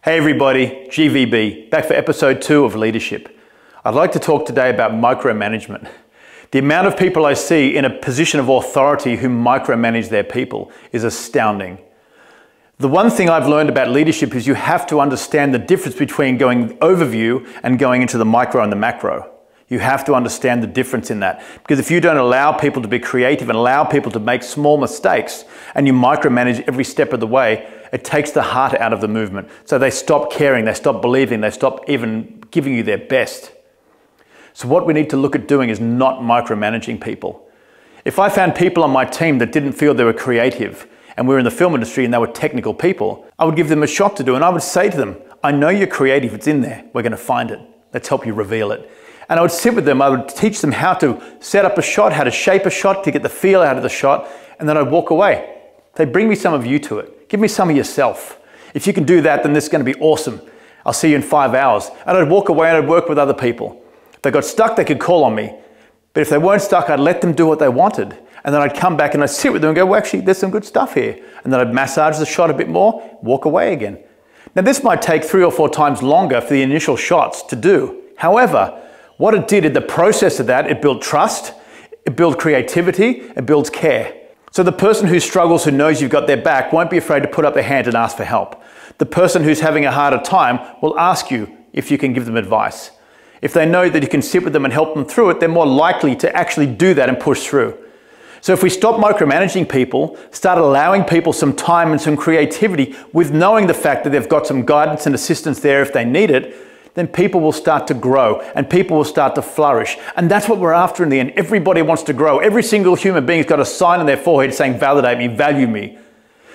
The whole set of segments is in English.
Hey everybody, GVB, back for episode 2 of Leadership. I'd like to talk today about micromanagement. The amount of people I see in a position of authority who micromanage their people is astounding. The one thing I've learned about leadership is you have to understand the difference between going overview and going into the micro and the macro. You have to understand the difference in that. Because if you don't allow people to be creative and allow people to make small mistakes and you micromanage every step of the way, it takes the heart out of the movement. So they stop caring, they stop believing, they stop even giving you their best. So what we need to look at doing is not micromanaging people. If I found people on my team that didn't feel they were creative and we were in the film industry and they were technical people, I would give them a shot to do and I would say to them, I know you're creative, it's in there, we're going to find it. Let's help you reveal it. And I would sit with them, I would teach them how to set up a shot, how to shape a shot, to get the feel out of the shot, and then I'd walk away. They'd bring me some of you to it. Give me some of yourself. If you can do that, then this is going to be awesome. I'll see you in 5 hours. And I'd walk away and I'd work with other people. If they got stuck, they could call on me. But if they weren't stuck, I'd let them do what they wanted. And then I'd come back and I'd sit with them and go, well, actually, there's some good stuff here. And then I'd massage the shot a bit more, walk away again. Now, this might take 3 or 4 times longer for the initial shots to do. However, what it did in the process of that, it built trust, it built creativity, it builds care. So the person who struggles, who knows you've got their back, won't be afraid to put up their hand and ask for help. The person who's having a harder time will ask you if you can give them advice. If they know that you can sit with them and help them through it, they're more likely to actually do that and push through. So if we stop micromanaging people, start allowing people some time and some creativity with knowing the fact that they've got some guidance and assistance there if they need it, then people will start to grow and people will start to flourish. And that's what we're after in the end. Everybody wants to grow. Every single human being's got a sign on their forehead saying, validate me, value me.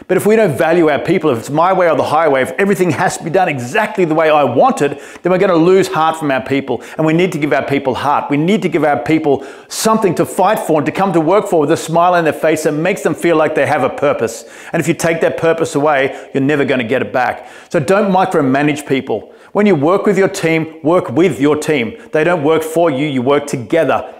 But if we don't value our people, if it's my way or the highway, if everything has to be done exactly the way I want it, then we're going to lose heart from our people. And we need to give our people heart. We need to give our people something to fight for and to come to work for with a smile on their face that makes them feel like they have a purpose. And if you take that purpose away, you're never going to get it back. So don't micromanage people. When you work with your team, work with your team. They don't work for you, you work together.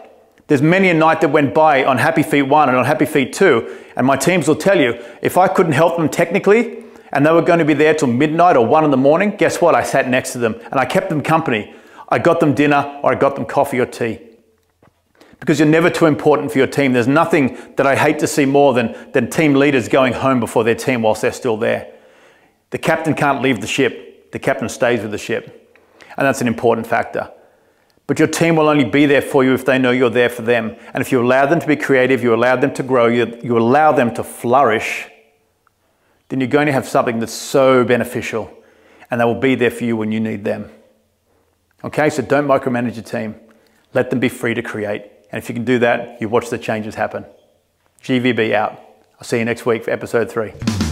There's many a night that went by on Happy Feet 1 and on Happy Feet 2, and my teams will tell you, if I couldn't help them technically, and they were going to be there till midnight or 1 in the morning, guess what? I sat next to them, and I kept them company. I got them dinner, or I got them coffee or tea. Because you're never too important for your team. There's nothing that I hate to see more than team leaders going home before their team whilst they're still there. The captain can't leave the ship. The captain stays with the ship. And that's an important factor. But your team will only be there for you if they know you're there for them. And if you allow them to be creative, you allow them to grow, you allow them to flourish, then you're going to have something that's so beneficial. And they will be there for you when you need them. Okay, so don't micromanage your team. Let them be free to create. And if you can do that, you watch the changes happen. GVB out. I'll see you next week for episode 3.